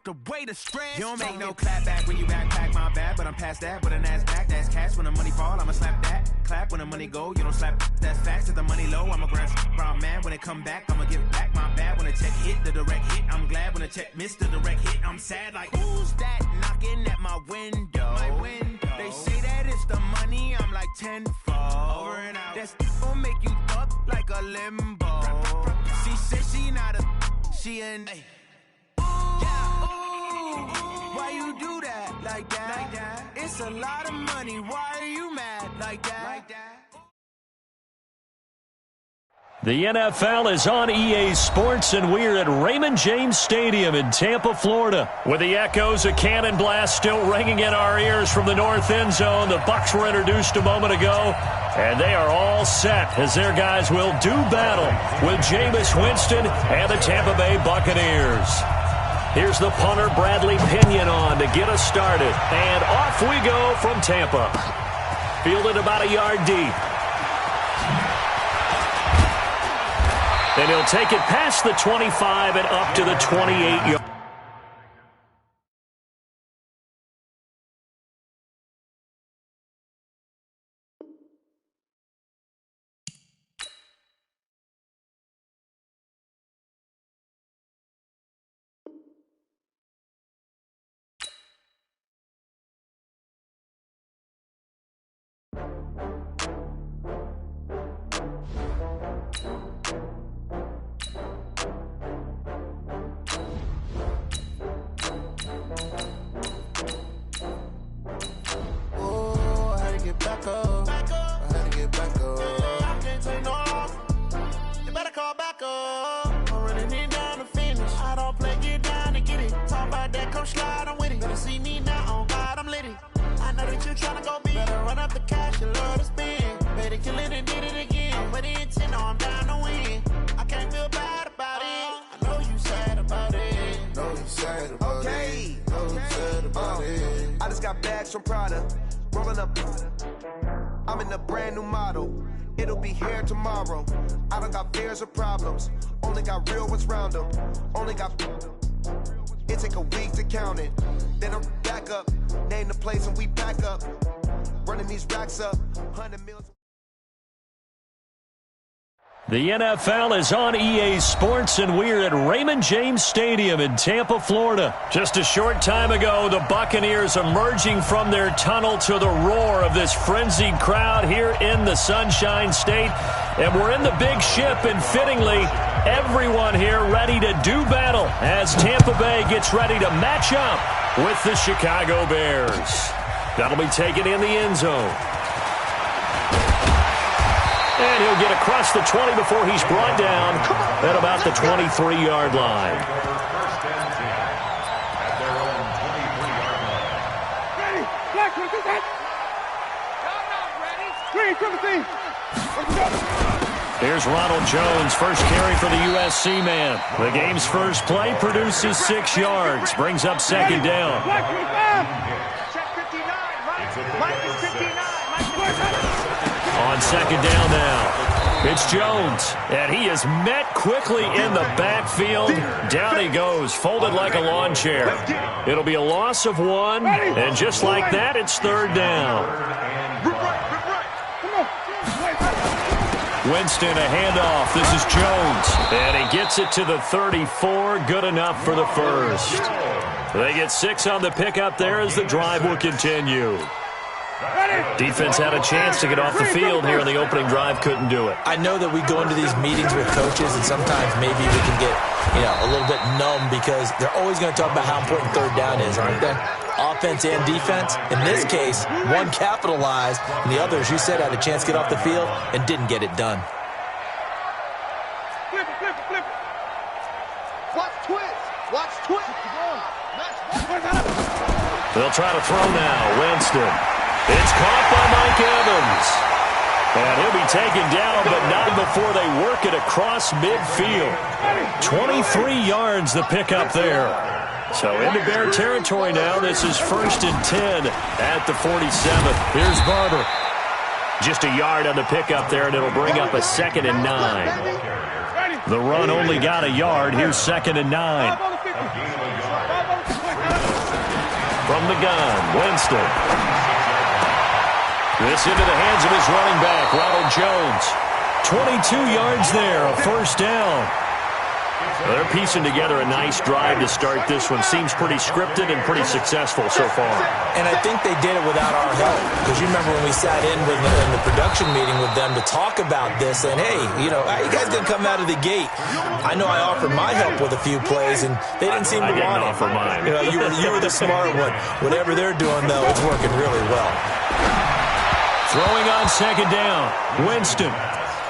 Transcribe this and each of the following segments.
the way to stress. You don't make no clap back when you backpack, my bad. But I'm past that with a NASDAQ, that's cash. When the money fall, I'ma slap that. Clap when the money go, you don't slap, that's facts. If the money low, I'ma grab brown man. When it come back, I'ma give back my bad. When the check hit, the direct hit, I'm glad. When the check missed, the direct hit, I'm sad. Like, who's that knocking at my window? They say that it's the money, I'm like tenfold. Over and out. That's gon' make you up like a limbo. She said she not a, she an. Why you do that like that? It's a lot of money. Why are you mad like that? The NFL is on EA Sports, and we're at Raymond James Stadium in Tampa, Florida. With the echoes of cannon blast still ringing in our ears from the north end zone, the Bucs were introduced a moment ago, and they are all set as their guys will do battle with Jameis Winston and the Tampa Bay Buccaneers. Here's the punter, Bradley Pinion, on to get us started. And off we go from Tampa. Fielded about a yard deep. And he'll take it past the 25 and up to the 28-yard. From Prada, rolling up. I'm in a brand new model. It'll be here tomorrow. I don't got fears or problems. Only got real ones round them. Only got. It take a week to count it. Then I'm back up. Name the place and we back up. Running these racks up. 100 million. The NFL is on EA Sports, and we're at Raymond James Stadium in Tampa, Florida. Just a short time ago, the Buccaneers emerging from their tunnel to the roar of this frenzied crowd here in the Sunshine State. And we're in the big ship, and fittingly, everyone here ready to do battle as Tampa Bay gets ready to match up with the Chicago Bears. That'll be taken in the end zone. And he'll get across the 20 before he's brought down at about the 23-yard line. Ready? Black, look at that. Ready? Timothy. Here's Ronald Jones, first carry for the USC man. The game's first play produces 6 yards, brings up second down. Check 59. Mike is 59. On second down now, it's Jones, and he is met quickly in the backfield. Down he goes, folded like a lawn chair. It'll be a loss of 1, and just like that, it's third down. Winston, a handoff. This is Jones, and he gets it to the 34. Good enough for the first. They get 6 on the pickup there as the drive will continue. Defense had a chance to get off the field here in the opening drive, couldn't do it. I know that we go into these meetings with coaches, and sometimes maybe we can get, a little bit numb because they're always going to talk about how important third down is, aren't they? Offense and defense. In this case, one capitalized, and the other, as you said, had a chance to get off the field and didn't get it done. Flip it. Watch twist. They'll try to throw now. Winston. It's caught by Mike Evans. And he'll be taken down, but not before they work it across midfield. 23 yards the pickup there. So into Bear territory now. This is 1st and 10 at the 47. Here's Barber. Just a yard on the pickup there, and it'll bring up a 2nd and 9. The run only got a yard. Here's 2nd and 9. From the gun, Winston. This into the hands of his running back, Ronald Jones. 22 yards there, a first down. They're piecing together a nice drive to start this one. Seems pretty scripted and pretty successful so far. And I think they did it without our help. Because you remember when we sat in the production meeting with them to talk about this, and hey, you know, how you guys going to come out of the gate? I know I offered my help with a few plays, and they didn't seem to want it. I didn't offer mine. You know, you were the smart one. Whatever they're doing, though, it's working really well. Throwing on second down, Winston.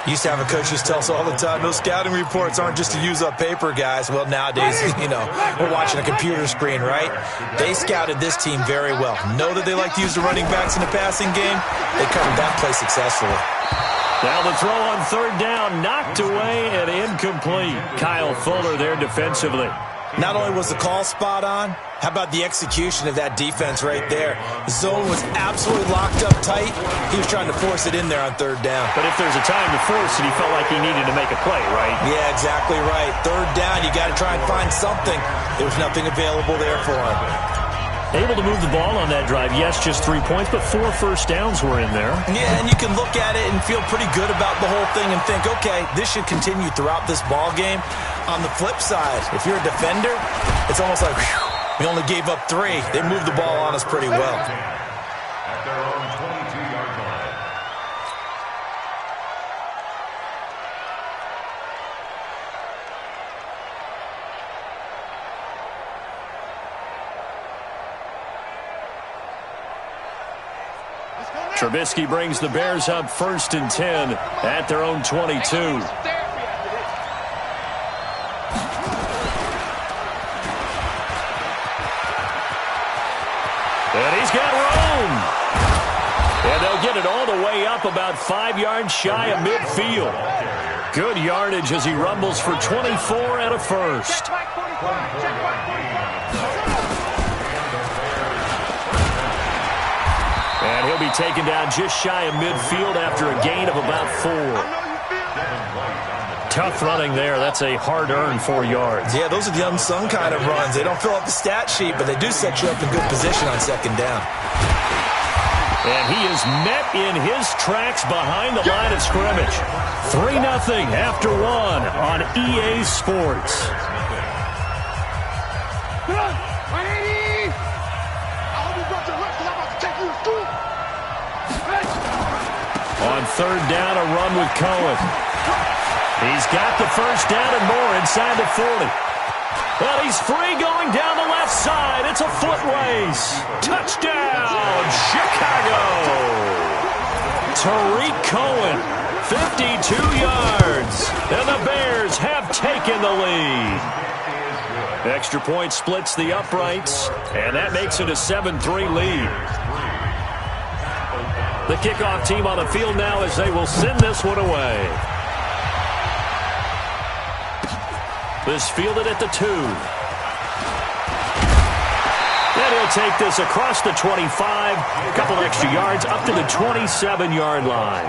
Used to have a coach just tell us all the time, those scouting reports aren't just to use up paper, guys. Well, nowadays, you know, we're watching a computer screen, right? They scouted this team very well. Know that they like to use the running backs in the passing game. They covered that play successfully. Now the throw on third down, knocked away and incomplete. Kyle Fuller there defensively. Not only was the call spot on, how about the execution of that defense right there? The zone was absolutely locked up tight. He was trying to force it in there on third down. But if there's a time to force it, he felt like he needed to make a play, right? Yeah, exactly right. Third down, you got to try and find something. There was nothing available there for him. Able to move the ball on that drive. Yes, just 3 points, but 4 first downs were in there. Yeah, and you can look at it and feel pretty good about the whole thing and think, okay, this should continue throughout this ball game. On the flip side, if you're a defender, it's almost like, whew, we only gave up 3. They moved the ball on us pretty well. At their own 22-yard line. Trubisky brings the Bears up 1st and 10 at their own 22. And he's got room. And they'll get it all the way up about 5 yards shy of midfield. Good yardage as he rumbles for 24 and a first. And he'll be taken down just shy of midfield after a gain of about 4. Tough running there. That's a hard-earned 4 yards. Yeah, those are the unsung kind of runs. They don't fill up the stat sheet, but they do set you up in good position on second down. And he is met in his tracks behind the line of scrimmage. 3-0 after 1 on EA Sports. On third down, a run with Cohen. He's got the first down and more inside the 40. Well, he's free going down the left side. It's a foot race. Touchdown, Chicago. Tariq Cohen, 52 yards. And the Bears have taken the lead. Extra point splits the uprights, and that makes it a 7-3 lead. The kickoff team on the field now as they will send this one away. This fielded at the 2. And he'll take this across the 25. A couple extra yards up to the 27-yard line.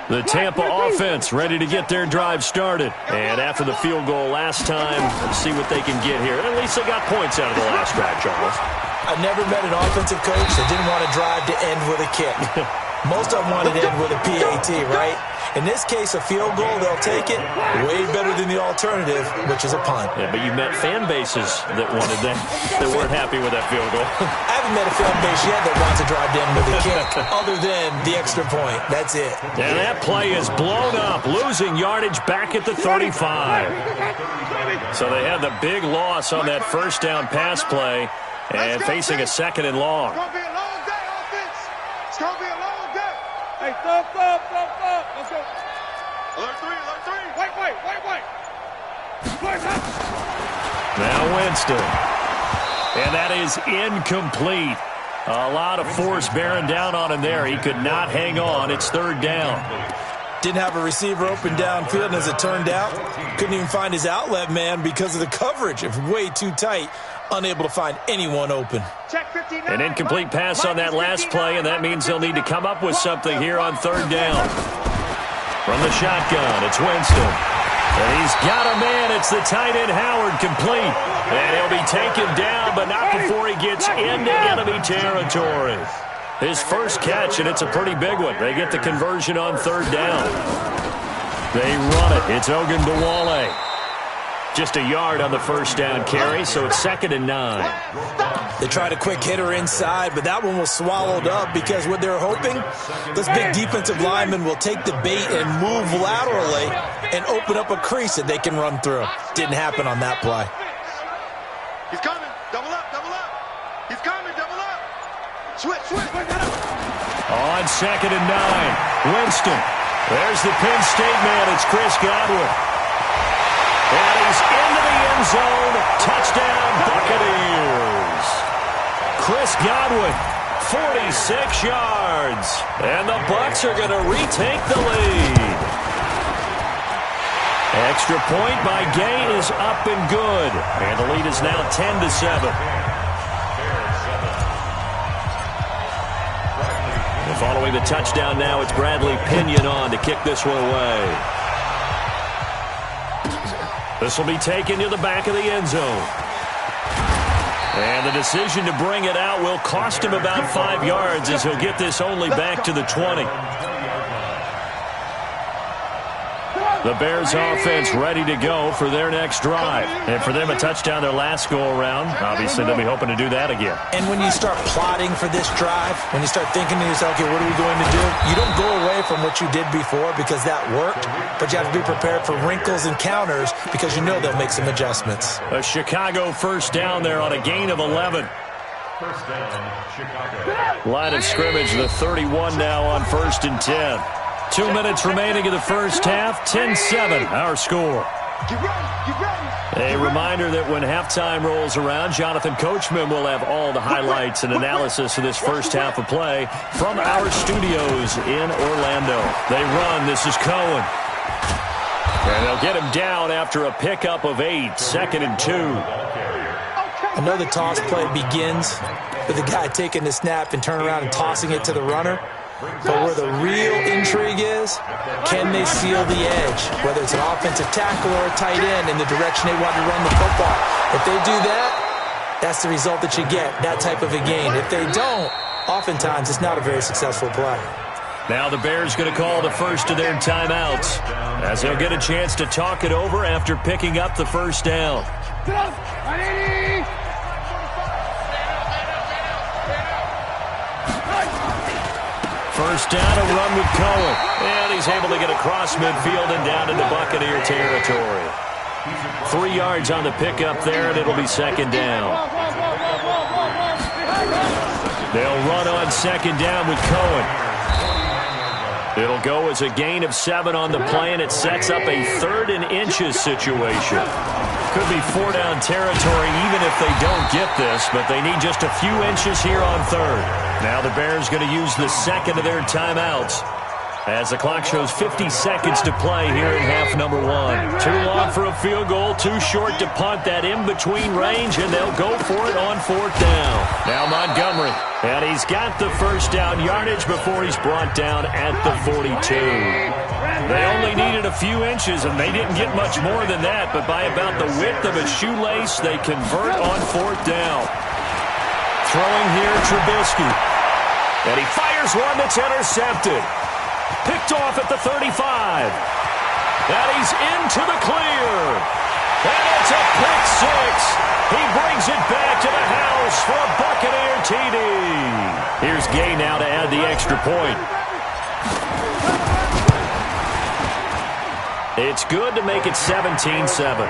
The Tampa offense ready to get their drive started. And after the field goal last time, let's see what they can get here. At least they got points out of the last drive, Charles. I've never met an offensive coach that didn't want a drive to end with a kick. Most of them wanted to end with a PAT, right? In this case, a field goal, they'll take it. Way better than the alternative, which is a punt. Yeah, but you met fan bases that wanted that, that weren't happy with that field goal. I haven't met a fan base yet that wants a drive to end with a kick, other than the extra point. That's it. And that play is blown up, losing yardage back at the 35. So they had the big loss on that first down pass play and facing a 2nd and long. It's going to be a long day, offense. It's going to be a long day. Hey, thump. Let's go. Alert 3. Wait. Now Winston. And that is incomplete. A lot of force bearing down on him there. He could not hang on. It's 3rd down. Didn't have a receiver open downfield, and as it turned out, couldn't even find his outlet man because of the coverage. It was way too tight unable to find anyone open. An incomplete pass on that last play, and that means they'll need to come up with something here on third down. From the shotgun, it's Winston. And he's got a man. It's the tight end Howard, complete. And he'll be taken down, but not before he gets into enemy territory. His first catch, and it's a pretty big one. They get the conversion on third down. They run it. It's Ogunbowale. Just a yard on the first down carry, so it's 2nd and 9. They tried a quick hitter inside, but that one was swallowed up because what they're hoping, this big defensive lineman will take the bait and move laterally and open up a crease that they can run through. Didn't happen on that play. He's coming. Double up, double up. He's coming, double up. Switch. On 2nd and 9, Winston. There's the Penn State man. It's Chris Godwin. And he's into the end zone. Touchdown, Buccaneers. Chris Godwin, 46 yards. And the Bucs are going to retake the lead. Extra point by Gay is up and good. And the lead is now 10-7. Following the touchdown now, it's Bradley Pinion on to kick this one away. This will be taken to the back of the end zone. And the decision to bring it out will cost him about 5 yards as he'll get this only back to the 20. The Bears offense ready to go for their next drive. And for them, a touchdown their last go-around. Obviously, they'll be hoping to do that again. And when you start plotting for this drive, when you start thinking to yourself, okay, what are we going to do? You don't go away from what you did before because that worked, but you have to be prepared for wrinkles and counters because you know they'll make some adjustments. A Chicago first down there on a gain of 11. First down, Chicago. Line of scrimmage, the 31 now on 1st and 10. 2 minutes remaining in the first half, 10-7, our score. A reminder that when halftime rolls around, Jonathan Coachman will have all the highlights and analysis of this first half of play from our studios in Orlando. They run. This is Cohen. And they'll get him down after a pickup of 8, 2nd and 2. I know the toss play begins with the guy taking the snap and turning around and tossing it to the runner. But where the real intrigue is, can they seal the edge, whether it's an offensive tackle or a tight end in the direction they want to run the football. If they do that, that's the result that you get, that type of a gain. If they don't, oftentimes it's not a very successful play. Now the Bears going to call the first of their timeouts as they'll get a chance to talk it over after picking up the first down. First down, a run with Cohen. And he's able to get across midfield and down into Buccaneer territory. 3 yards on the pickup there, and it'll be 2nd down. They'll run on 2nd down with Cohen. It'll go as a gain of 7 on the play, and it sets up a 3rd and inches situation. Could be 4-down territory even if they don't get this, but they need just a few inches here on 3rd. Now the Bears going to use the 2nd of their timeouts as the clock shows 50 seconds to play here in half number 1. Too long for a field goal, too short to punt that in-between range, and they'll go for it on 4th down. Now Montgomery, and he's got the first down yardage before he's brought down at the 42. They only needed a few inches, and they didn't get much more than that, but by about the width of a shoelace, they convert on 4th down. Throwing here, Trubisky. And he fires one that's intercepted. Picked off at the 35. And he's into the clear. And it's a pick 6. He brings it back to the house for a Buccaneer TD. Here's Gay now to add the extra point. It's good to make it 17-7.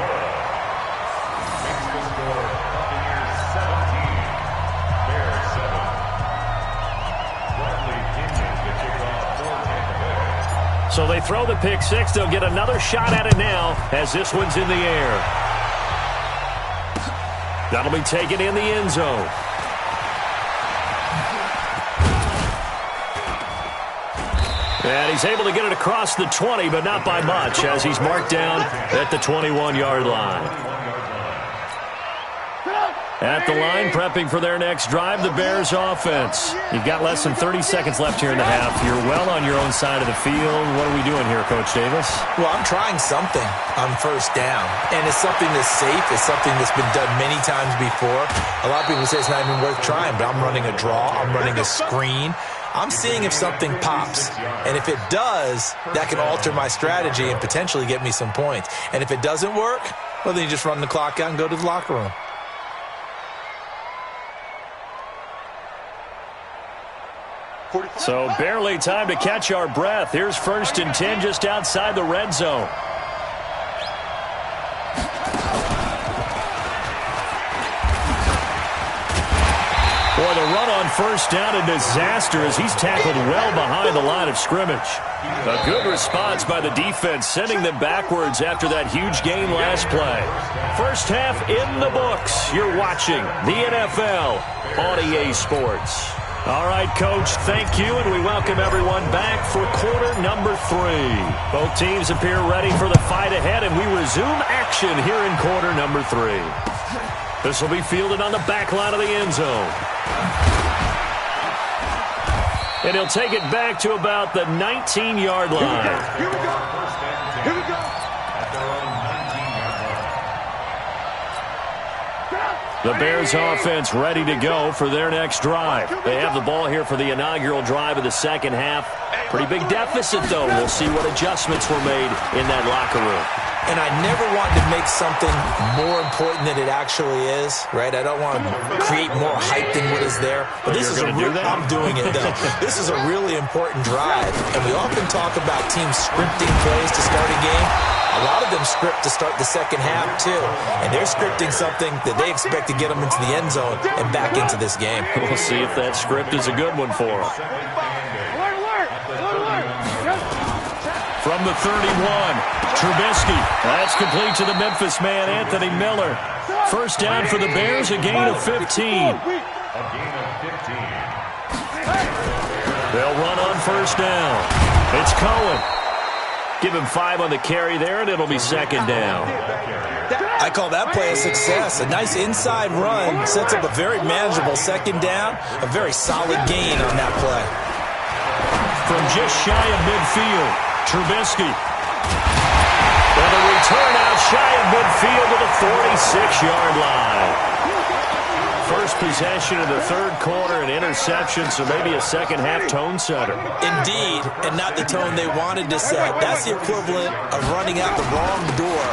So they throw the pick 6. They'll get another shot at it now as this one's in the air. That'll be taken in the end zone. And he's able to get it across the 20, but not by much as he's marked down at the 21-yard line. At the line, prepping for their next drive, the Bears offense. You've got less than 30 seconds left here in the half. You're well on your own side of the field. What are we doing here, Coach Davis? Well, I'm trying something on first down, and it's something that's safe. It's something that's been done many times before. A lot of people say it's not even worth trying, but I'm running a draw. I'm running a screen. I'm seeing if something pops, and if it does, that can alter my strategy and potentially get me some points. And if it doesn't work, well, then you just run the clock out and go to the locker room. So barely time to catch our breath. Here's 1st and 10 just outside the red zone. Boy, the run on first down, a disaster as he's tackled well behind the line of scrimmage. A good response by the defense, sending them backwards after that huge gain last play. First half in the books. You're watching the NFL on EA Sports. All right, Coach, thank you, and we welcome everyone back for quarter number 3. Both teams appear ready for the fight ahead, and we resume action here in quarter number 3. This will be fielded on the back line of the end zone. And he'll take it back to about the 19-yard line. Here we go. Here we go. The Bears offense ready to go for their next drive. They have the ball here for the inaugural drive of the second half. Pretty big deficit, though. We'll see what adjustments were made in that locker room. And I never want to make something more important than it actually is, right? I don't want to create more hype than what is there. But this is I'm doing it, though. This is a really important drive. And we often talk about teams scripting plays to start a game. A lot of them script to start the second half, too. And they're scripting something that they expect to get them into the end zone and back into this game. We'll see if that script is a good one for them. From the 31, Trubisky. That's complete to the Memphis man, Anthony Miller. First down for the Bears, a gain of 15. They'll run on first down. It's Cohen. Give him 5 on the carry there, and it'll be second down. I call that play a success. A nice inside run sets up a very manageable second down, a very solid gain on that play. From just shy of midfield, Trubisky. Well, the return out shy of midfield to the 46-yard line. First possession of the third quarter, an interception, so maybe a second-half tone setter. Indeed, and not the tone they wanted to set. That's the equivalent of running out the wrong door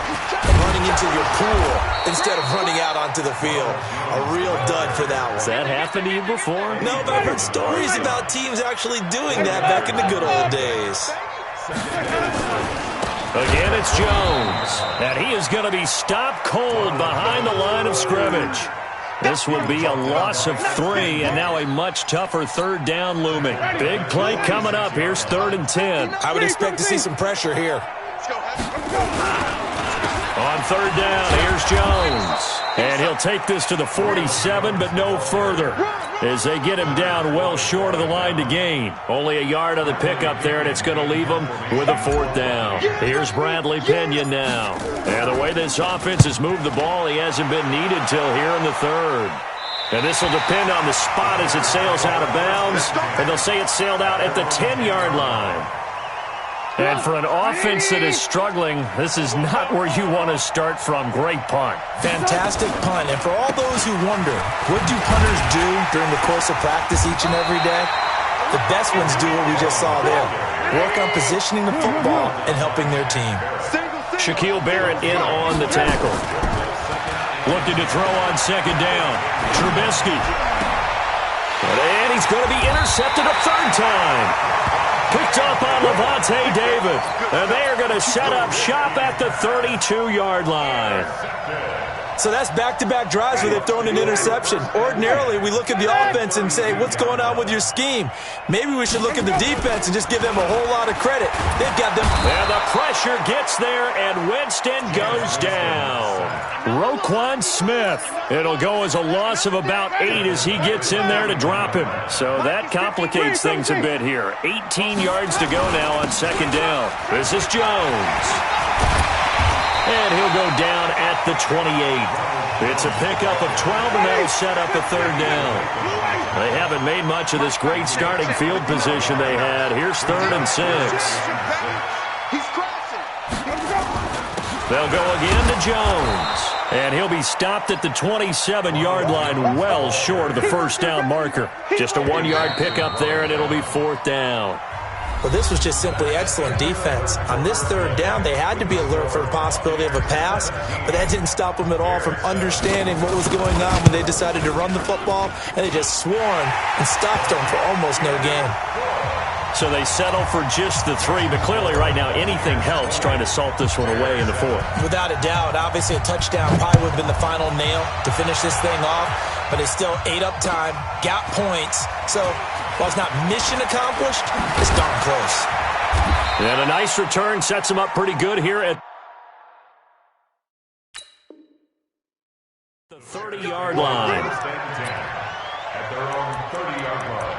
and running into your pool instead of running out onto the field. A real dud for that one. Has that happened to you before? No, but I've heard stories about teams actually doing that back in the good old days. Again, it's Jones, and he is going to be stopped cold behind the line of scrimmage. This will be a loss of 3, and now a much tougher third down looming. Big play coming up. Here's 3rd and 10. I would expect to see some pressure here. On third down, here's Jones. And he'll take this to the 47, but no further, as they get him down well short of the line to gain. Only a yard on the pickup there, and it's going to leave him with a 4th down. Here's Bradley Pena now. And the way this offense has moved the ball, he hasn't been needed till here in the 3rd. And this will depend on the spot as it sails out of bounds. And they'll say it sailed out at the 10-yard line. And for an offense that is struggling, this is not where you want to start from. Great punt. Fantastic punt. And for all those who wonder, what do punters do during the course of practice each and every day? The best ones do what we just saw there. Work on positioning the football and helping their team. Shaquille Barrett in on the tackle. Looking to throw on second down. Trubisky. And he's going to be intercepted a 3rd time. Picked up on Levante David. And they are going to set up shop at the 32-yard line. So that's back-to-back drives where they've thrown an interception. Ordinarily, we look at the offense and say, what's going on with your scheme? Maybe we should look at the defense and just give them a whole lot of credit. They've got them. And the pressure gets there, and Winston goes down. Roquan Smith. It'll go as a loss of about 8 as he gets in there to drop him. So that complicates things a bit here. 18 yards to go now on second down. This is Jones. And he'll go down at at the 28. It's a pickup of 12, and that'll set up a third down. They haven't made much of this great starting field position they had. Here's 3rd and 6. They'll go again to Jones. And he'll be stopped at the 27-yard line, well short of the first down marker. Just a 1-yard pickup there, and it'll be 4th down. Well, this was just simply excellent defense. On this 3rd down, they had to be alert for the possibility of a pass, but that didn't stop them at all from understanding what was going on when they decided to run the football, and they just swarmed and stopped them for almost no gain. So they settle for just the 3, but clearly right now anything helps trying to salt this one away in the 4th. Without a doubt, obviously a touchdown probably would have been the final nail to finish this thing off, but it's still ate up time, got points, so while it's not mission accomplished, it's darn close. And a nice return sets them up pretty good here at the 30-yard line. At their own 30-yard line.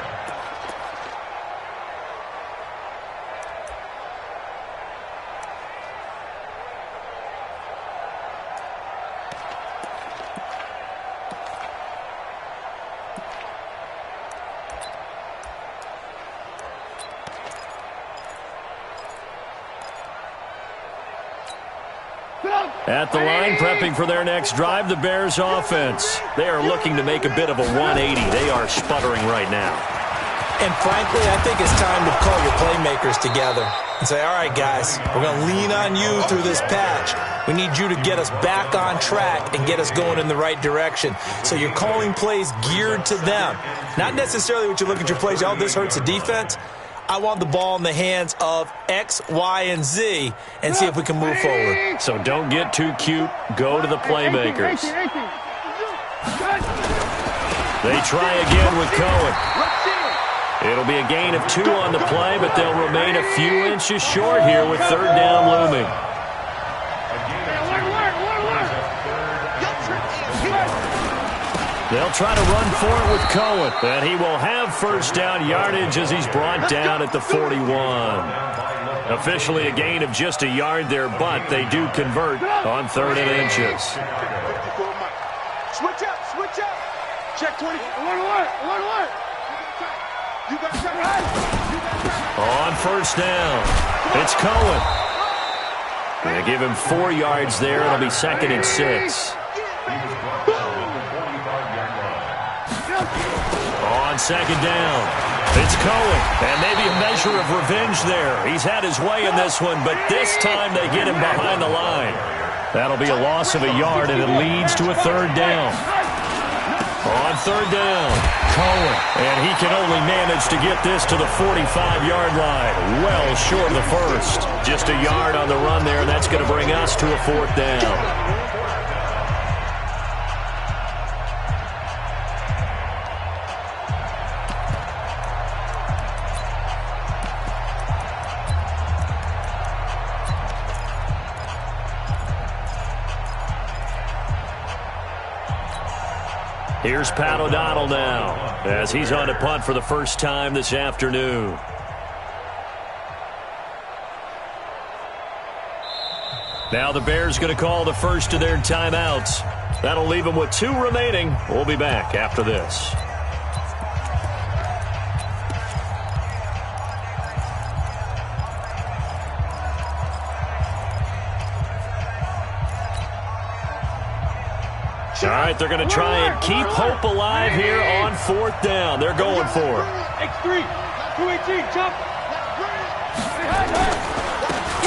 At the line, prepping for their next drive, the Bears offense. They are looking to make a bit of a 180. They are sputtering right now. And frankly, I think it's time to call your playmakers together and say, all right, guys, we're going to lean on you through this patch. We need you to get us back on track and get us going in the right direction. So you're calling plays geared to them. Not necessarily what you look at your plays, oh, this hurts the defense. I want the ball in the hands of X, Y, and Z and see if we can move forward. So don't get too cute. Go to the playmakers. They try again with Cohen. It'll be a gain of 2 on the play, but they'll remain a few inches short here with 3rd down looming. They'll try to run for it with Cohen, and he will have first down yardage as he's brought down at the 41. Officially a gain of just a yard there, but they do convert on 3rd and inches. Switch up, switch up. Check 20. One. You got on first down, it's Cohen. They give him 4 yards there. It'll be 2nd and 6. On 2nd down, it's Cohen, and maybe a measure of revenge there. He's had his way in this one, but this time they get him behind the line. That'll be a loss of a yard, and it leads to a 3rd down. On 3rd down, Cohen, and he can only manage to get this to the 45-yard line, well short of the first. Just a yard on the run there, and that's going to bring us to a 4th down. Here's Pat O'Donnell now as he's on to punt for the first time this afternoon. Now the Bears going to call the first of their timeouts. That'll leave them with 2 remaining. We'll be back after this. All right, they're going to try and keep hope alive here on 4th down. They're going for it. X3, 218, jump.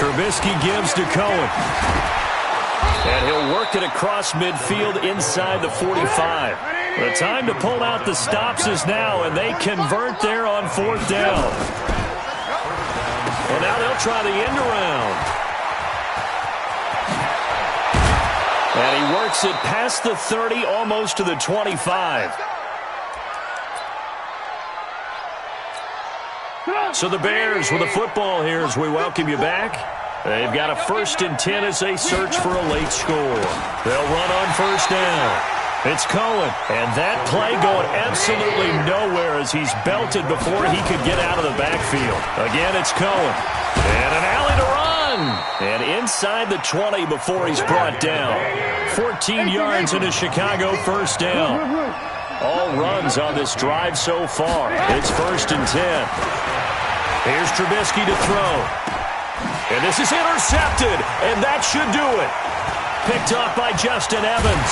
Trubisky gives to Cohen. And he'll work it across midfield inside the 45. The time to pull out the stops is now, and they convert there on 4th down. Well, now they'll try the end around. And he works it past the 30, almost to the 25. So the Bears with the football here as we welcome you back. They've got a 1st and 10 as they search for a late score. They'll run on 1st down. It's Cohen, and that play going absolutely nowhere as he's belted before he could get out of the backfield. Again, it's Cohen, and an alley to run. And inside the 20 before he's brought down. 14 yards into Chicago, first down. All runs on this drive so far. It's 1st and 10. Here's Trubisky to throw. And this is intercepted, and that should do it. Picked off by Justin Evans.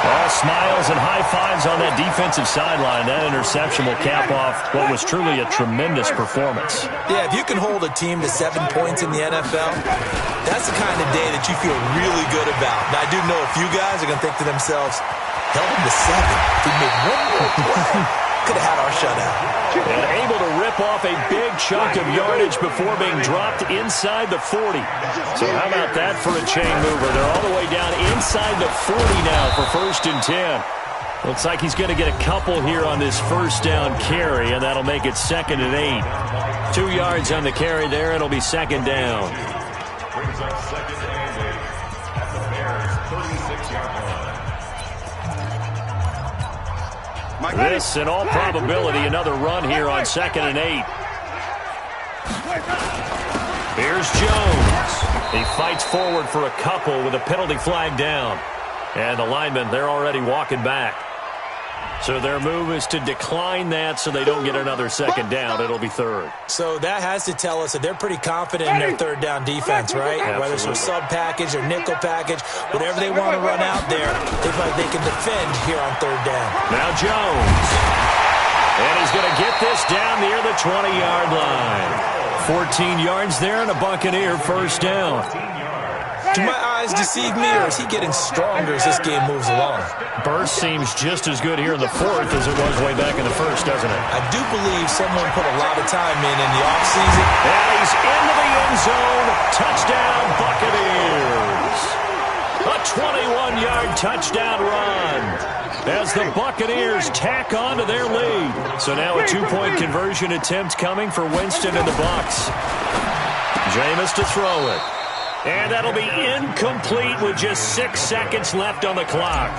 All smiles and high fives on that defensive sideline. That interception will cap off what was truly a tremendous performance. Yeah, if you can hold a team to 7 points in the NFL, that's the kind of day that you feel really good about. Now, I do know a few guys are going to think to themselves, held them to 7. If we made one more play, could have had our shutout. And able to rip off a big chunk of yardage before being dropped inside the 40. So how about that for a chain mover? They're all the way down inside the 40 now for 1st and 10. Looks like he's going to get a couple here on this first down carry, and that'll make it 2nd and 8. 2 yards on the carry there. It'll be 2nd down. Brings up 2nd and 8 at the Bears' 36-yard line. This, in all probability, another run here on 2nd and 8. Here's Jones. He fights forward for a couple with a penalty flag down. And the linemen, they're already walking back. So their move is to decline that so they don't get another 2nd down. It'll be 3rd. So that has to tell us that they're pretty confident in their 3rd down defense, right? Absolutely. Whether it's a sub package or nickel package, whatever they want to run out there, they feel like they can defend here on 3rd down. Now Jones. And he's going to get this down near the 20-yard line. 14 yards there and a Buccaneer first down. Do my eyes deceive me, or is he getting stronger as this game moves along? Burst seems just as good here in the 4th as it was way back in the 1st, doesn't it? I do believe someone put a lot of time in the offseason. And he's into the end zone. Touchdown, Buccaneers. A 21-yard touchdown run as the Buccaneers tack on to their lead. So now a 2-point conversion attempt coming for Winston and the Bucs. Jameis to throw it. And that'll be incomplete with just 6 seconds left on the clock.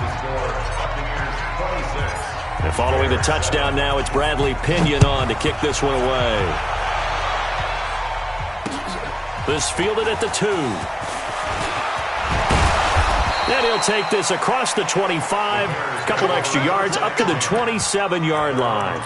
And following the touchdown now, it's Bradley Pinion on to kick this one away. This fielded at the 2. And he'll take this across the 25, a couple extra yards up to the 27-yard line.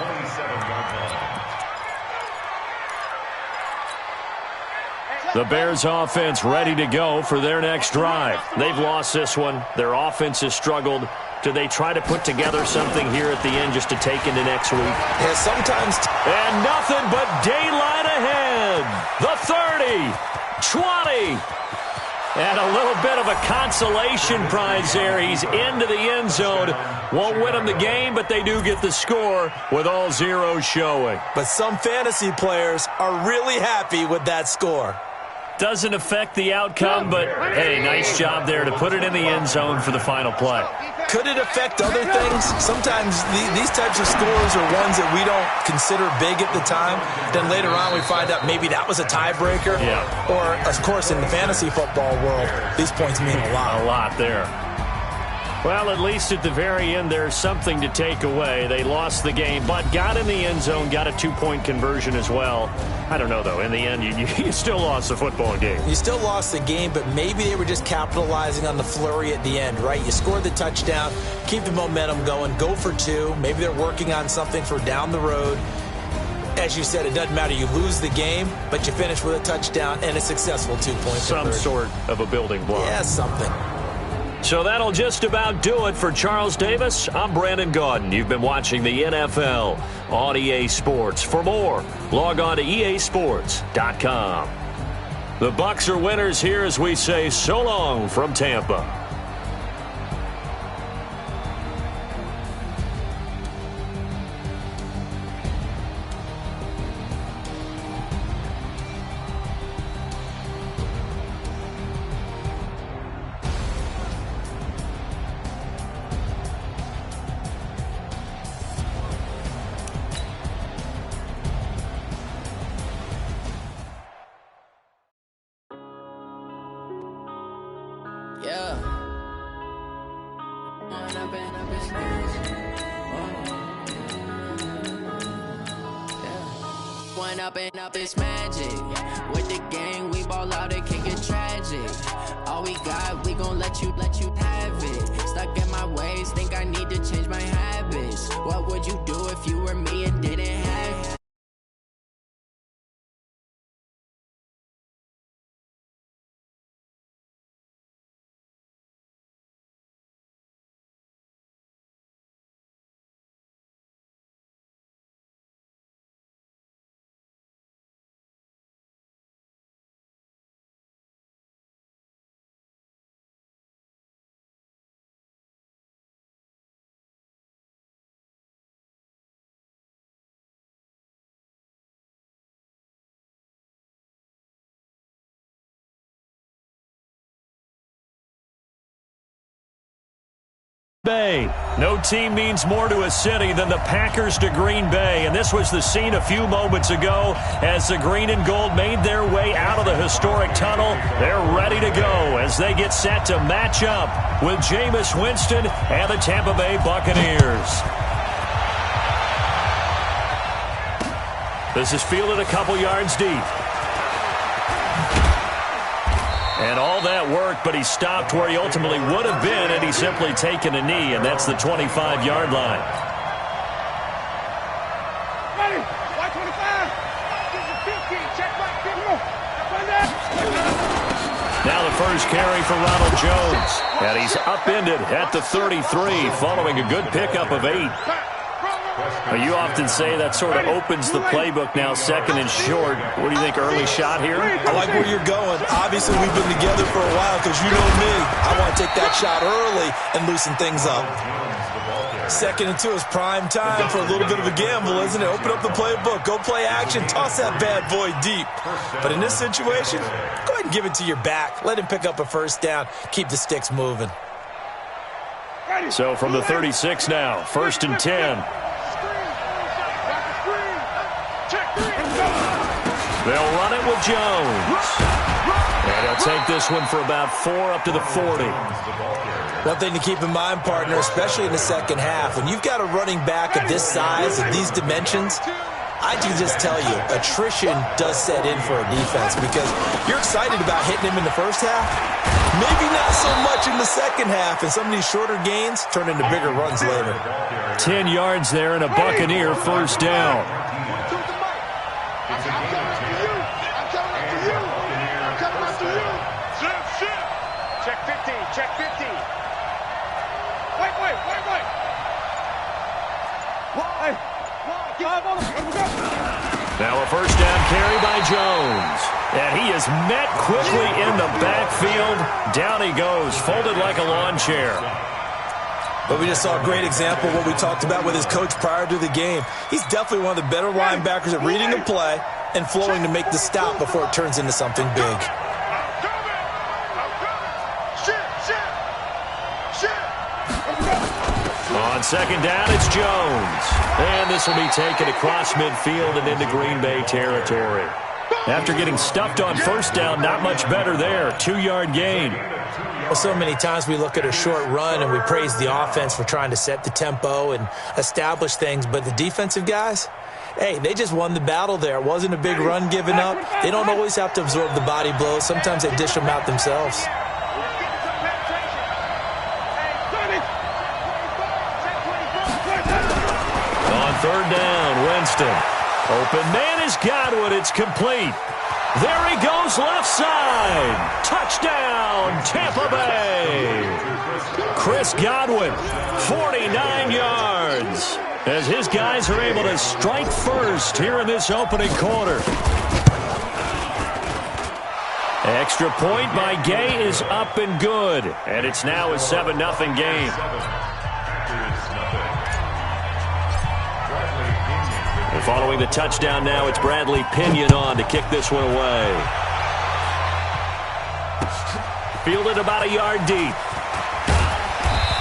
The Bears offense ready to go for their next drive. They've lost this one. Their offense has struggled. Do they try to put together something here at the end just to take into next week? Yeah, sometimes. And nothing but daylight ahead. The 30, 20. And a little bit of a consolation prize there. He's into the end zone. Won't win them the game, but they do get the score with all zeros showing. But some fantasy players are really happy with that score. Doesn't affect the outcome, but, hey, nice job there to put it in the end zone for the final play. Could it affect other things? Sometimes these types of scores are ones that we don't consider big at the time. Then later on we find out maybe that was a tiebreaker. Yeah. Or, of course, in the fantasy football world, these points mean a lot. A lot there. Well, at least at the very end, there's something to take away. They lost the game, but got in the end zone, got a 2-point conversion as well. I don't know, though. In the end, you still lost the football game. You still lost the game, but maybe they were just capitalizing on the flurry at the end, right? You scored the touchdown, keep the momentum going, go for 2. Maybe they're working on something for down the road. As you said, it doesn't matter. You lose the game, but you finish with a touchdown and a successful 2-point conversion. Some sort of a building block. Yeah, something. So that'll just about do it for Charles Davis. I'm Brandon Gaudin. You've been watching the NFL on EA Sports. For more, log on to easports.com. The Bucs are winners here as we say so long from Tampa. Up this magic with the gang, we ball out, it can get tragic. all we got, we gon' let you have it. Stuck in my ways, think I need to change my habits. What would you do if you were me and didn't have? Bay. No team means more to a city than the Packers to Green Bay, and this was the scene a few moments ago as the green and gold made their way out of the historic tunnel. They're ready to go as they get set to match up with Jameis Winston and the Tampa Bay Buccaneers. This is fielded a couple yards deep. And all that work, but he stopped where he ultimately would have been had he simply taken a knee, and that's the 25-yard line. Ready? 125. 15. Check back. Now the first carry for Ronald Jones. And he's upended at the 33 following a good pickup of 8. You often say that sort of opens the playbook now, second and short. What do you think, early shot here? I like where you're going. Obviously, we've been together for a while because you know me. I want to take that shot early and loosen things up. Second and 2 is prime time for a little bit of a gamble, isn't it? Open up the playbook, go play action, toss that bad boy deep. But in this situation, go ahead and give it to your back. Let him pick up a first down. Keep the sticks moving. So from the 36 now, 1st and 10. They'll run it with Jones. And he'll take this one for about 4 up to the 40. One thing to keep in mind, partner, especially in the second half, when you've got a running back of this size, of these dimensions, I can just tell you, attrition does set in for a defense because you're excited about hitting him in the first half. Maybe not so much in the second half, and some of these shorter gains turn into bigger runs later. 10 yards there and a Buccaneer first down. Check 50. Check 50. Wait. Now a first down carry by Jones. And he is met quickly in the backfield. Down he goes, folded like a lawn chair. But we just saw a great example of what we talked about with his coach prior to the game. He's definitely one of the better linebackers at reading a play and flowing to make the stop before it turns into something big. On second down, it's Jones. And this will be taken across midfield and into Green Bay territory. After getting stuffed on first down, not much better there. 2-yard gain. Well, so many times we look at a short run and we praise the offense for trying to set the tempo and establish things, but the defensive guys, hey, they just won the battle there. It wasn't a big run given up. They don't always have to absorb the body blows. Sometimes they dish them out themselves. On third down, Winston. Open man is Godwin. It's complete. There he goes left side. Touchdown, Tampa Bay. Chris Godwin, 49 yards. As his guys are able to strike first here in this opening quarter. Extra point by Gay is up and good. And it's now a 7-0 game. And following the touchdown now, it's Bradley Pinion on to kick this one away. Fielded about a yard deep.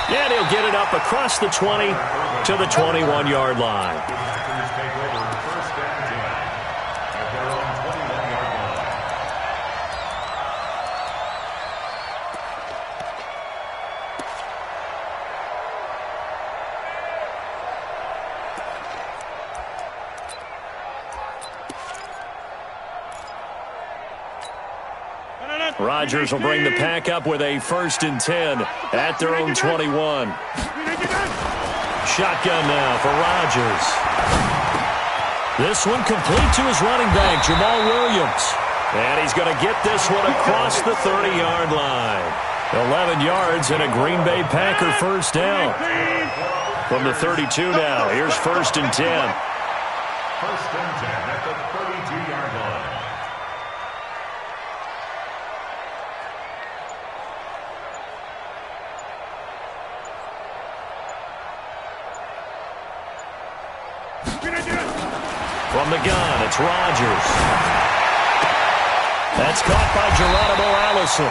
And he'll get it up across the 20 to the 21-yard line. Rodgers will bring the pack up with a 1st and 10 at their own 21. Shotgun now for Rodgers. This one complete to his running back, Jamal Williams. And he's going to get this one across the 30-yard line. 11 yards and a Green Bay Packer 1st down. From the 32 now, here's 1st and 10. 1st and 10 at the 32-yard line. From the gun, it's Rodgers. That's caught by Geronimo Allison.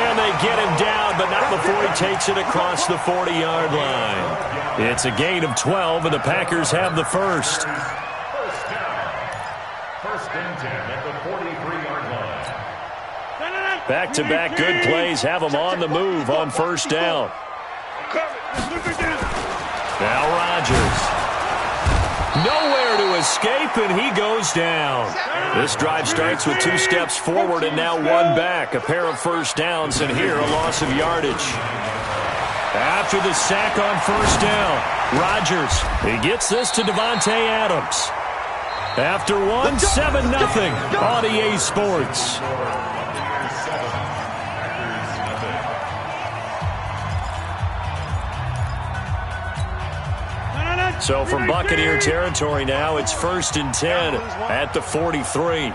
And they get him down, but not before he takes it across the 40-yard line. It's a gain of 12, and the Packers have the first. 1st down. 1st and 10 at the 43-yard line. Back-to-back good plays have them on the move on 1st down. Now Rodgers. Nowhere to escape, and he goes down. This drive starts with 2 steps forward and now 1 back. A pair of 1st downs, and here a loss of yardage. After the sack on 1st down, Rodgers, he gets this to Devontae Adams. After one, 7-0 on EA Sports. So from Buccaneer territory now, it's 1st and 10 at the 43.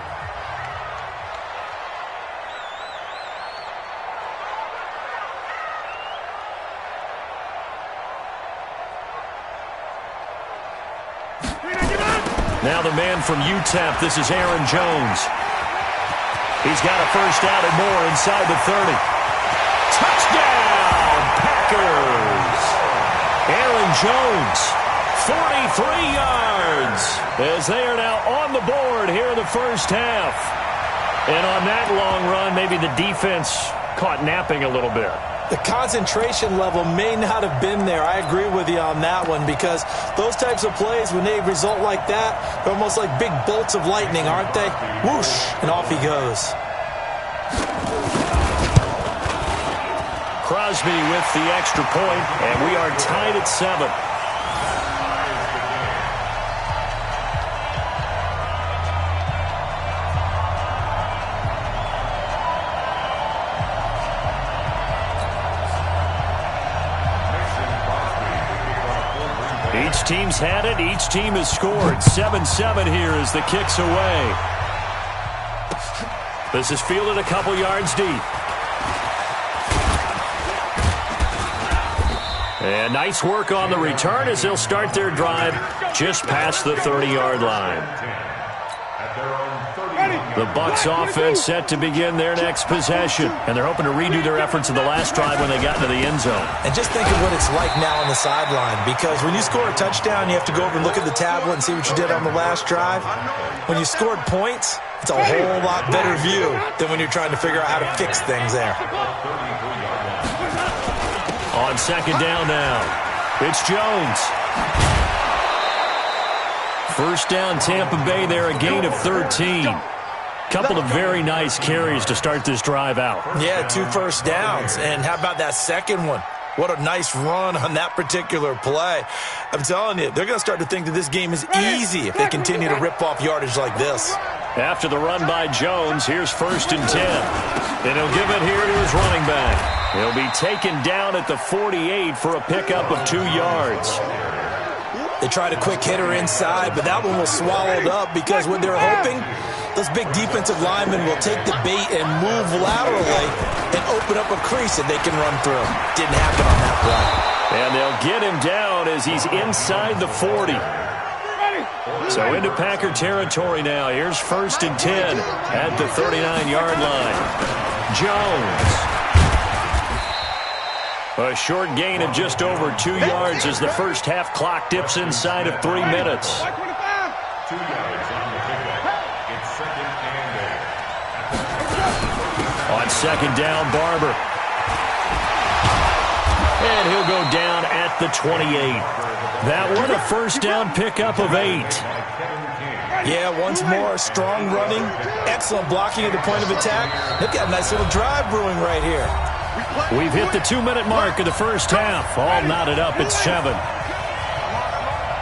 Now the man from UTEP, this is Aaron Jones. He's got a 1st down and more inside the 30. Touchdown, Packers! Aaron Jones. 43 yards as they are now on the board here in the 1st half. And on that long run, maybe the defense caught napping a little bit. The concentration level may not have been there. I agree with you on that one because those types of plays, when they result like that, they're almost like big bolts of lightning, aren't they? Whoosh, and off he goes. Crosby with the extra point, and we are tied at 7. Each team's had it. Each team has scored. 7-7 here as the kick's away. This is fielded a couple yards deep. And nice work on the return as they'll start their drive just past the 30-yard line. The Bucs offense set to begin their next possession. And they're hoping to redo their efforts in the last drive when they got into the end zone. And just think of what it's like now on the sideline. Because when you score a touchdown, you have to go over and look at the tablet and see what you did on the last drive. When you scored points, it's a whole lot better view than when you're trying to figure out how to fix things there. On 2nd down now, it's Jones. 1st down, Tampa Bay there, a gain of 13. Couple of very nice carries to start this drive out. Yeah, 2 first downs. And how about that second one? What a nice run on that particular play. I'm telling you, they're going to start to think that this game is easy if they continue to rip off yardage like this. After the run by Jones, here's 1st and 10. And he'll give it here to his running back. He'll be taken down at the 48 for a pickup of 2 yards. They tried a quick hitter inside, but that one was swallowed up because what they're hoping, those big defensive linemen will take the bait and move laterally and open up a crease that they can run through. Didn't happen on that play. And they'll get him down as he's inside the 40. So into Packer territory now. Here's 1st and 10 at the 39-yard line. Jones. A short gain of just over 2 yards as the first half clock dips inside of 3 minutes. 2 yards on the pickup. It's 2nd and 8. On 2nd down, Barber. And he'll go down at the 28. That one a 1st down pickup of 8. Yeah, once more, strong running, excellent blocking at the point of attack. They've got a nice little drive brewing right here. We've hit the 2-minute mark of the first half. All knotted up at 7.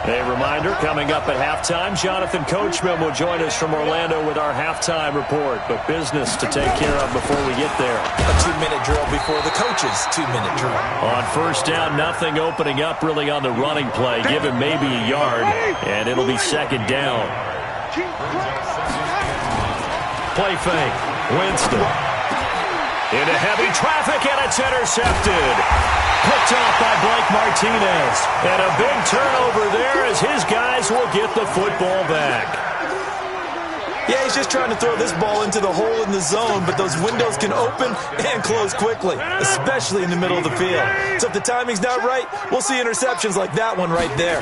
A reminder, coming up at halftime, Jonathan Coachman will join us from Orlando with our halftime report. But business to take care of before we get there. A 2-minute drill before the coach's 2-minute drill. On first down, nothing opening up really on the running play. Give him maybe a yard, and it'll be second down. Play fake. Winston. Into heavy traffic, and it's intercepted. Picked off by Blake Martinez. And a big turnover there as his guys will get the football back. Yeah, he's just trying to throw this ball into the hole in the zone, but those windows can open and close quickly, especially in the middle of the field. So if the timing's not right, we'll see interceptions like that one right there.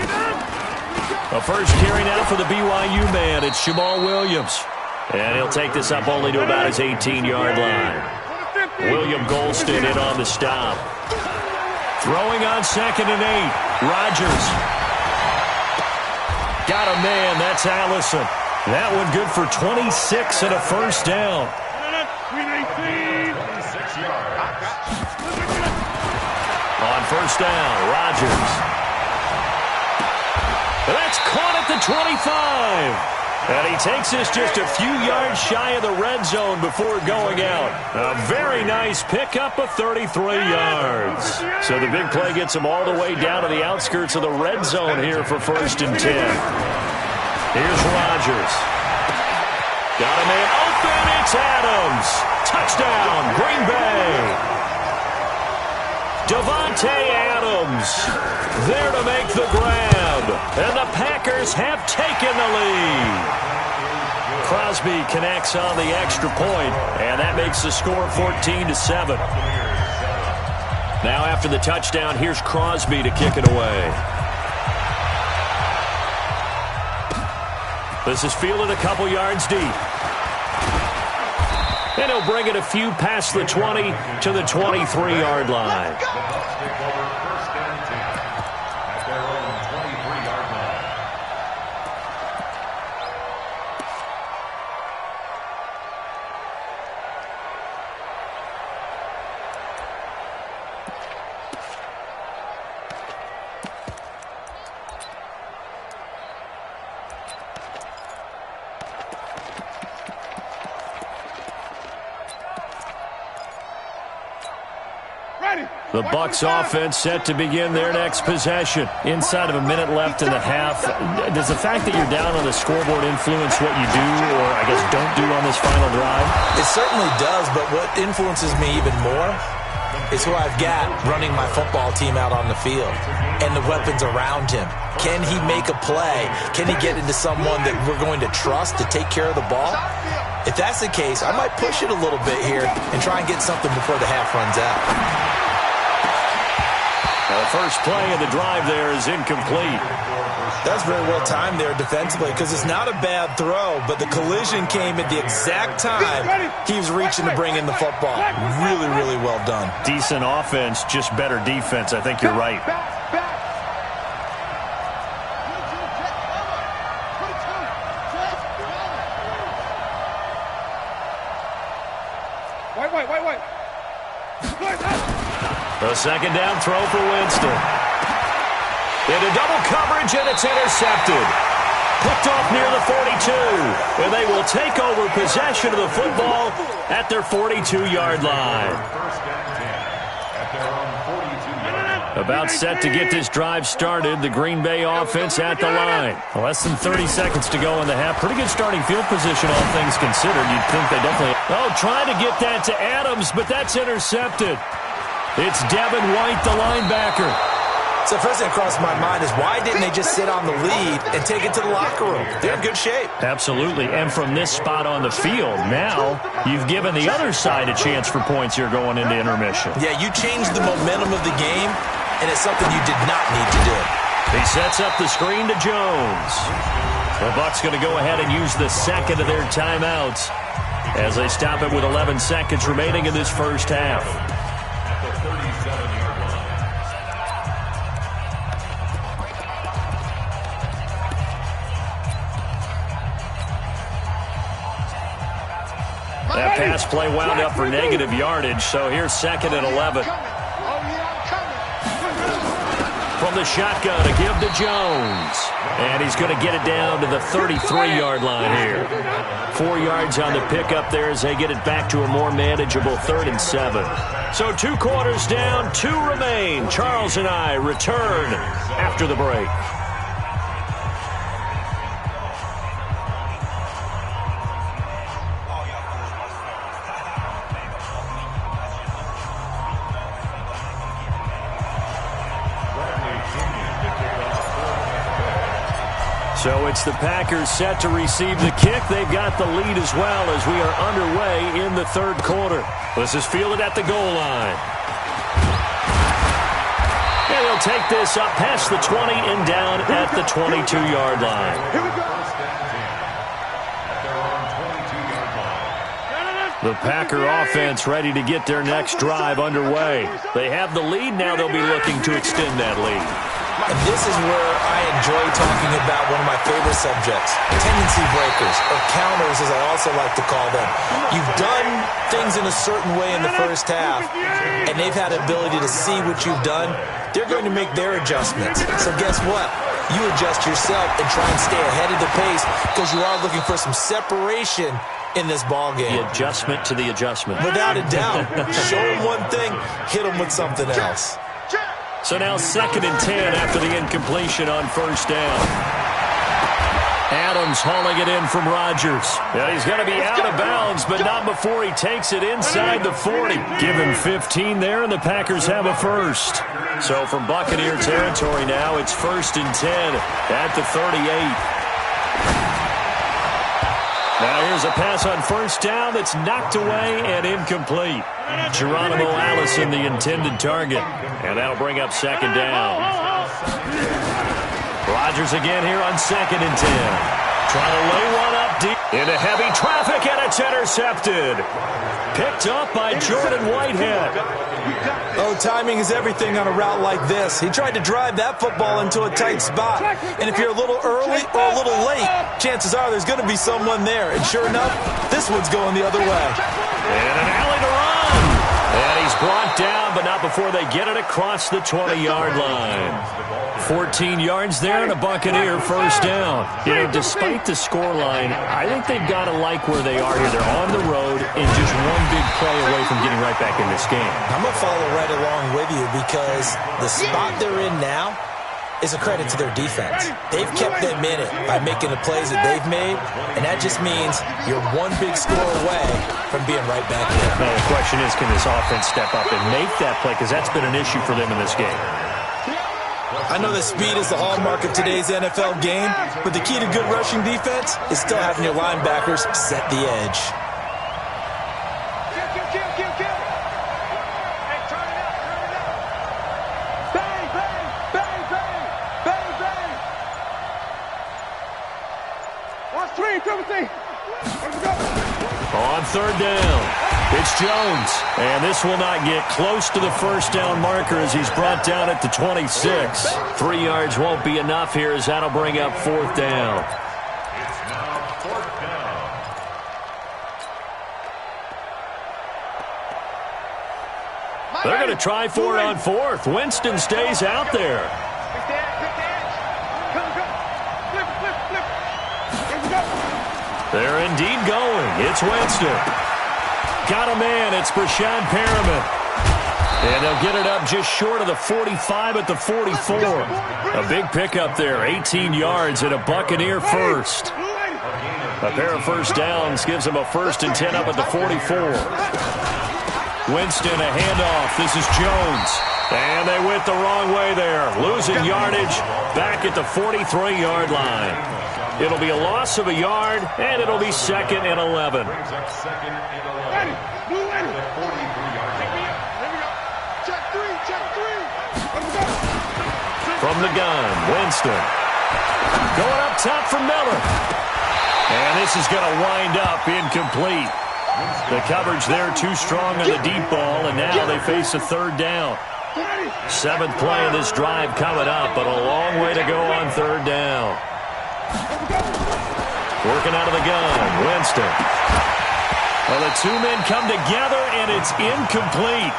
A first carry now for the BYU man. It's Jamal Williams. And he'll take this up only to about his 18-yard line. William Golston in on the stop. Throwing on 2nd and 8. Rodgers. Got a man. That's Allison. That one good for 26 and a first down. On first down, Rodgers. That's caught at the 25. And he takes us just a few yards shy of the red zone before going out. A very nice pickup of 33 yards. So the big play gets him all the way down to the outskirts of the red zone here for 1st and 10. Here's Rodgers. Got a man open. It's Adams. Touchdown, Green Bay. Davante Adams there to make the grab. And the Packers have taken the lead. Crosby connects on the extra point, and that makes the score 14-7. Now after the touchdown, here's Crosby to kick it away. This is fielded a couple yards deep. And he'll bring it a few past the 20 to the 23-yard line. The Bucs offense set to begin their next possession. Inside of a minute left in the half. Does the fact that you're down on the scoreboard influence what you do or, I guess, don't do on this final drive? It certainly does, but what influences me even more is who I've got running my football team out on the field and the weapons around him. Can he make a play? Can he get into someone that we're going to trust to take care of the ball? If that's the case, I might push it a little bit here and try and get something before the half runs out. The first play of the drive there is incomplete. That's very well timed there defensively because it's not a bad throw, but the collision came at the exact time he was reaching to bring in the football. Really, really well done. Decent offense, just better defense. I think you're right. Wait. A second down throw for Winston. Into double coverage, and it's intercepted. Picked off near the 42. And they will take over possession of the football at their 42-yard line. About set to get this drive started. The Green Bay offense at the line. Less than 30 seconds to go in the half. Pretty good starting field position, all things considered. You'd think they definitely... Oh, trying to get that to Adams, but that's intercepted. It's Devin White, the linebacker. So first thing that crossed my mind is why didn't they just sit on the lead and take it to the locker room? They're in good shape. Absolutely. And from this spot on the field, now you've given the other side a chance for points here going into intermission. Yeah, you changed the momentum of the game, and it's something you did not need to do. He sets up the screen to Jones. The Bucs going to go ahead and use the second of their timeouts as they stop it with 11 seconds remaining in this first half. play wound up for negative yardage, so here's 2nd and 11. From the shotgun, a give to Jones. And he's going to get it down to the 33-yard line here. 4 yards on the pickup there as they get it back to a more manageable 3rd and 7. So 2 quarters down, 2 remain. Charles and I return after the break. So it's the Packers set to receive the kick. They've got the lead as well as we are underway in the 3rd quarter. This is fielded at the goal line. And he'll take this up past the 20 and down at the 22-yard line. The Packer offense ready to get their next drive underway. They have the lead. Now they'll be looking to extend that lead. And this is where I enjoy talking about one of my favorite subjects, tendency breakers, or counters as I also like to call them. You've done things in a certain way in the first half, and they've had the ability to see what you've done. They're going to make their adjustments. So guess what? You adjust yourself and try and stay ahead of the pace because you are looking for some separation in this ball game. The adjustment to the adjustment. Without a doubt. Show them one thing, hit them with something else. So now 2nd and 10 after the incompletion on 1st down. Adams hauling it in from Rodgers. Yeah, he's going to be out of bounds, but not before he takes it inside the 40. Give him 15 there, and the Packers have a first. So from Buccaneer territory now, it's 1st and 10 at the 38. Now here's a pass on 1st down that's knocked away and incomplete. Geronimo Allison, the intended target. And that'll bring up 2nd down. Rodgers again here on 2nd and 10. Trying to lay one up deep into heavy traffic, and it's intercepted. Picked up by Jordan Whitehead. Oh, timing is everything on a route like this. He tried to drive that football into a tight spot. And if you're a little early or a little late, chances are there's going to be someone there. And sure enough, this one's going the other way. And an alley to run. And he's brought down, but not before they get it across the 20-yard line. 14 yards there and a Buccaneer first down. You know, despite the scoreline, I think they've got to like where they are here. They're on the road and just one big play away from getting right back in this game. I'm going to follow right along with you because the spot they're in now is a credit to their defense. They've kept them in it by making the plays that they've made, and that just means you're one big score away from being right back there. Now the question is, can this offense step up and make that play? Because that's been an issue for them in this game. I know that speed is the hallmark of today's NFL game, but the key to good rushing defense is still having your linebackers set the edge. On 3rd down, it's Jones. And this will not get close to the 1st down marker as he's brought down at the 26. 3 yards won't be enough here as that'll bring up 4th down. They're going to try for it on 4th. Winston stays out there. They're indeed going. It's Winston. Got a man. It's Brashad Perriman. And they'll get it up just short of the 45 at the 44. A big pickup there. 18 yards and a Buccaneer first. A pair of first downs gives them a 1st and 10 up at the 44. Winston, a handoff. This is Jones. And they went the wrong way there. Losing yardage back at the 43-yard line. It'll be a loss of a yard, and it'll be 2nd and 11. From the gun, Winston. Going up top for Miller. And this is going to wind up incomplete. The coverage there too strong on the deep ball, and now they face a 3rd down. 7th play of this drive coming up, but a long way to go on 3rd down. Working out of the gun, Winston. Well, the two men come together, and it's incomplete.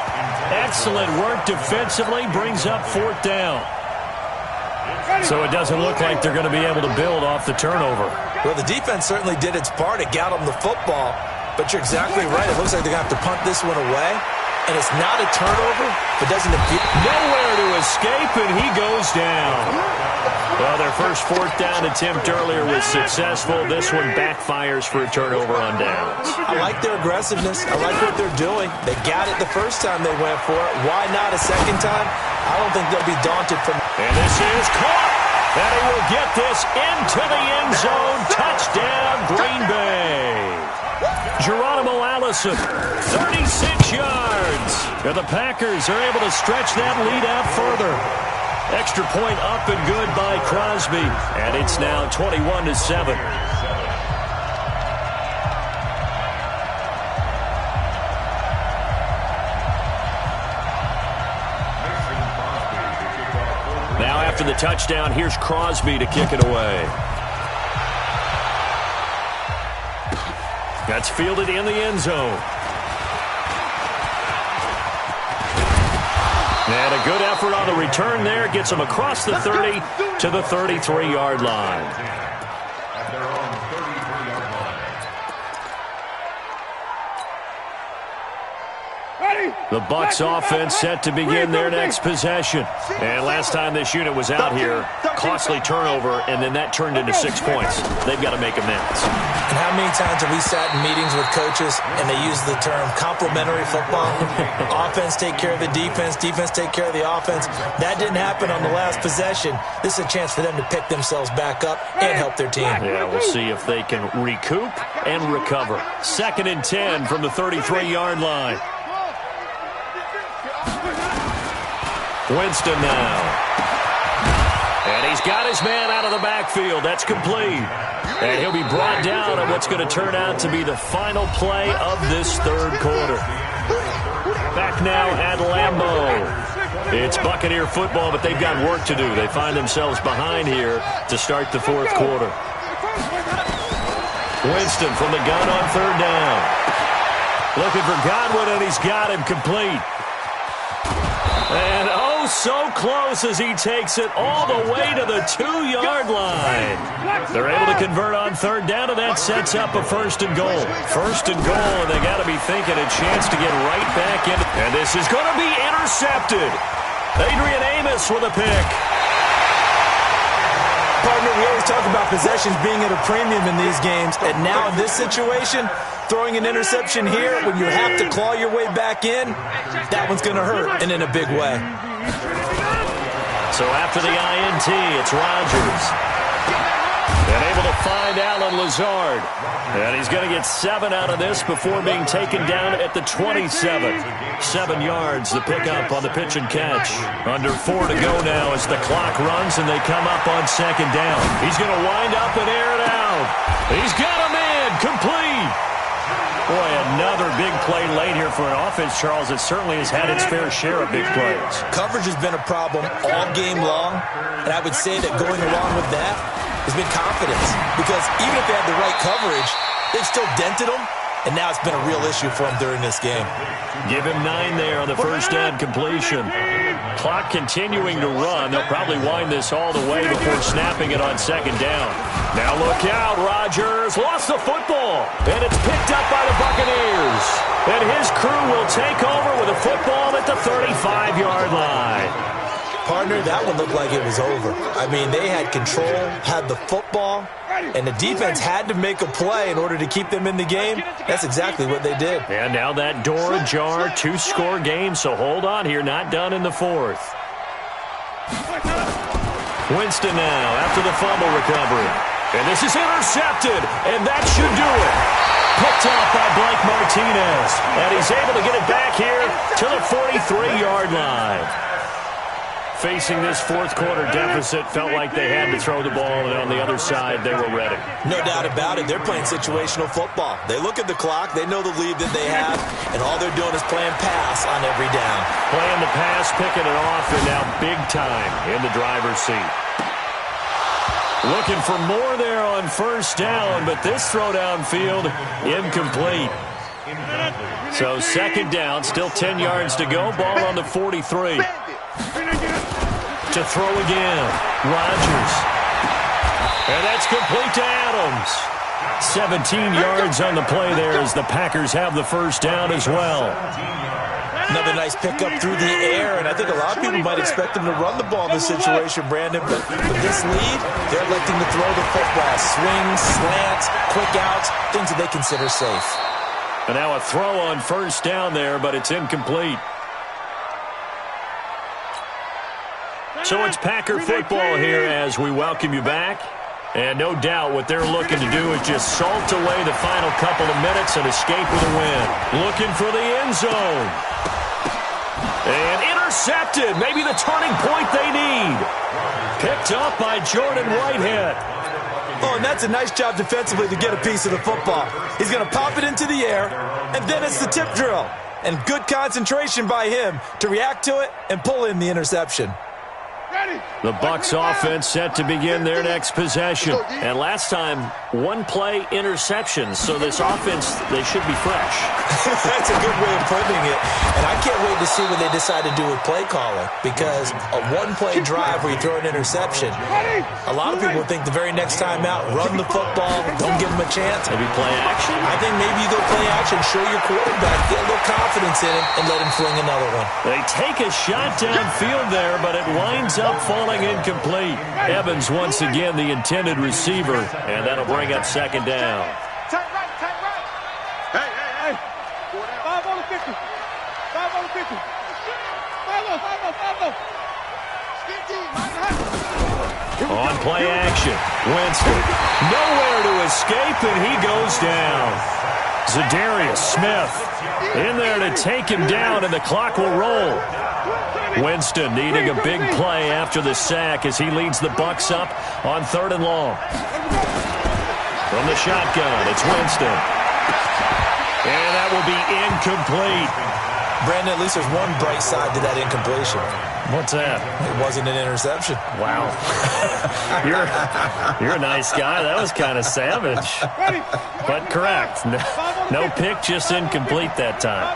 Excellent work defensively, brings up 4th down. So it doesn't look like they're going to be able to build off the turnover. Well, the defense certainly did its part. It got them the football. But you're exactly right. It looks like they're going to have to punt this one away. And it's not a turnover, but doesn't appear. Nowhere to escape, and he goes down. Well, their first 4th down attempt earlier was successful. This one backfires for a turnover on downs. I like their aggressiveness. I like what they're doing. They got it the first time they went for it. Why not a second time? I don't think they'll be daunted from. And this is caught. And he will get this into the end zone. Touchdown, Green Bay. Geronimo Allison, 36 yards. And the Packers are able to stretch that lead out further. Extra point up and good by Crosby. And it's now 21-7. Now after the touchdown, here's Crosby to kick it away. That's fielded in the end zone. And a good effort on the return there. Gets him across the 30 to the 33-yard line. At their own 33-yard line. The Bucs offense set to begin their next possession. And last time this unit was out here, costly turnover, and then that turned into 6 points. They've got to make amends. And how many times have we sat in meetings with coaches and they use the term complementary football? Offense take care of the defense, defense take care of the offense. That didn't happen on the last possession. This is a chance for them to pick themselves back up and help their team. Yeah, we'll see if they can recoup and recover. 2nd and 10 from the 33-yard line. Winston now. And he's got his man out of the backfield. That's complete. And he'll be brought down on what's going to turn out to be the final play of this 3rd quarter. Back now at Lambeau. It's Buccaneer football, but they've got work to do. They find themselves behind here to start the 4th quarter. Winston from the gun on 3rd down. Looking for Godwin, and he's got him complete. And oh, so close as he takes it all the way to the 2-yard line. They're able to convert on 3rd down, and that sets up a 1st and goal. 1st and goal, and they got to be thinking a chance to get right back in. And this is going to be intercepted. Adrian Amos with a pick. Partner, we always talk about possessions being at a premium in these games, and now in this situation, throwing an interception here when you have to claw your way back in, that one's going to hurt, and in a big way. So after the INT, it's Rodgers. And able to find Alan Lazard. And he's going to get 7 out of this before being taken down at the 27. 7 yards, the pickup on the pitch and catch. Under 4 to go now as the clock runs and they come up on 2nd down. He's going to wind up and air it out. He's got him in, complete. Boy, another big play late here for an offense, Charles. It certainly has had its fair share of big plays. Coverage has been a problem all game long, and I would say that going along with that has been confidence. Because even if they had the right coverage, they've still dented them, and now it's been a real issue for them during this game. Give him 9 there on the first down completion. Clock continuing to run. They'll probably wind this all the way before snapping it on 2nd down. Now look out, Rodgers lost the football, and it's picked up by the Buccaneers. And his crew will take over with a football at the 35-yard line. Partner, that one looked like it was over. I mean, they had control, had the football, and the defense had to make a play in order to keep them in the game. That's exactly what they did. And now that door ajar, 2-score game, so hold on here, not done in the 4th. Winston now after the fumble recovery. And this is intercepted, and that should do it. Picked off by Blake Martinez, and he's able to get it back here to the 43-yard line. Facing this 4th quarter deficit, felt like they had to throw the ball, and on the other side, they were ready. No doubt about it. They're playing situational football. They look at the clock, they know the lead that they have, and all they're doing is playing pass on every down. Playing the pass, picking it off, and now big time in the driver's seat. Looking for more there on 1st down, but this throw downfield, incomplete. So second down, still 10 yards to go. Ball on the 43. To throw again. Rodgers. And that's complete to Adams. 17 yards on the play there as the Packers have the first down as well. Another nice pickup through the air, and I think a lot of people might expect them to run the ball in this situation, Brandon, but with this lead, they're electing to throw the football. Swings, slants, quick outs, things that they consider safe. And now a throw on first down there, but it's incomplete. So it's Packer football here as we welcome you back. And no doubt what they're looking to do is just salt away the final couple of minutes and escape with a win. Looking for the end zone. And intercepted. Maybe the turning point they need. Picked up by Jordan Whitehead. Oh, and that's a nice job defensively to get a piece of the football. He's going to pop it into the air, and then it's the tip drill. And good concentration by him to react to it and pull in the interception. The Bucs offense set to begin their next possession. And last time, one play interceptions. So this offense, they should be fresh. That's a good way of putting it. And I can't wait to see what they decide to do with play calling. Because a one-play drive where you throw an interception, a lot of people think the very next time out, run the football, don't give them a chance. Maybe play action. I think maybe you go play action, show your quarterback, get a little confidence in him, and let him fling another one. They take a shot downfield there, but it winds up falling incomplete. Evans once again the intended receiver, and that'll bring up second down. Tight right. Hey. 5 on the 50. 5 on the 50. 5 On play action, Winston. Nowhere to escape, and he goes down. Zadarius Smith in there to take him down, and the clock will roll. Winston needing a big play after the sack as he leads the Bucs up on 3rd and long. From the shotgun, it's Winston. And that will be incomplete. Brandon, at least there's one bright side to that incompletion. What's that? It wasn't an interception. Wow. You're a nice guy. That was kind of savage. But correct. No pick, just incomplete that time.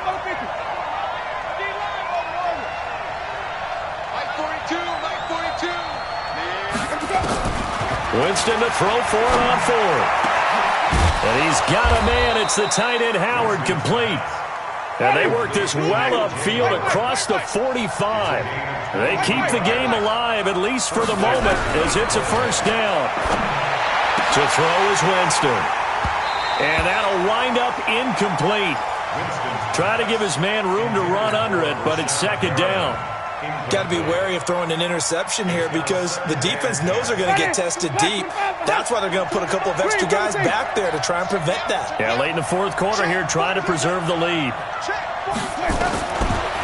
Winston to throw for it on 4th. And he's got a man. It's the tight end Howard complete. And they work this well upfield across the 45. They keep the game alive, at least for the moment, as it's a first down. To throw is Winston. And that'll wind up incomplete. Try to give his man room to run under it, but it's second down. Got to be wary of throwing an interception here because the defense knows they're going to get tested deep. That's why they're going to put a couple of extra guys back there to try and prevent that. Yeah, late in the 4th quarter here, trying to preserve the lead.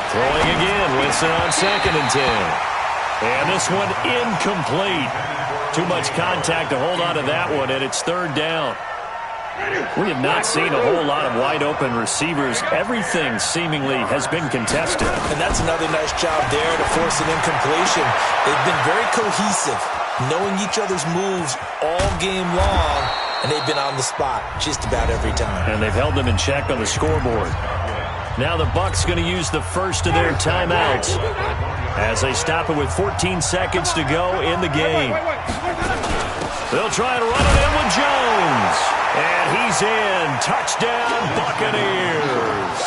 Throwing again, Winston on 2nd and 10. And this one incomplete. Too much contact to hold on to that one, and it's 3rd down. We have not seen a whole lot of wide-open receivers. Everything seemingly has been contested. And that's another nice job there to force an incompletion. They've been very cohesive, knowing each other's moves all game long, and they've been on the spot just about every time. And they've held them in check on the scoreboard. Now the Bucs going to use the first of their timeouts as they stop it with 14 seconds to go in the game. They'll try to run it in with Jones. And he's in. Touchdown, Buccaneers.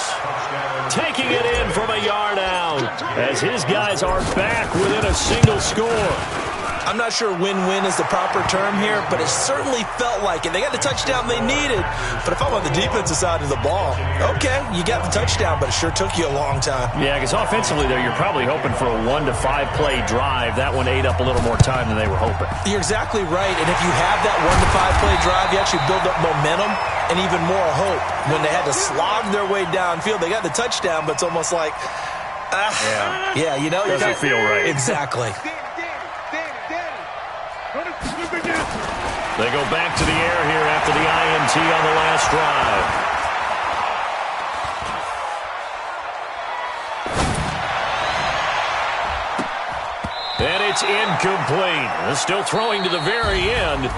Taking it in from a yard out as his guys are back within a single score. I'm not sure win-win is the proper term here, but it certainly felt like it. They got the touchdown they needed, but if I'm on the defensive side of the ball, okay, you got the touchdown, but it sure took you a long time. Yeah, because offensively there, you're probably hoping for a 1 to 5 play drive. That one ate up a little more time than they were hoping. You're exactly right, and if you have that 1 to 5 play drive, you actually build up momentum and even more hope. When they had to slog their way downfield, they got the touchdown, but it's almost like, yeah, you know, doesn't feel right. Exactly. They go back to the air here after the INT on the last drive. And it's incomplete. Still throwing to the very end.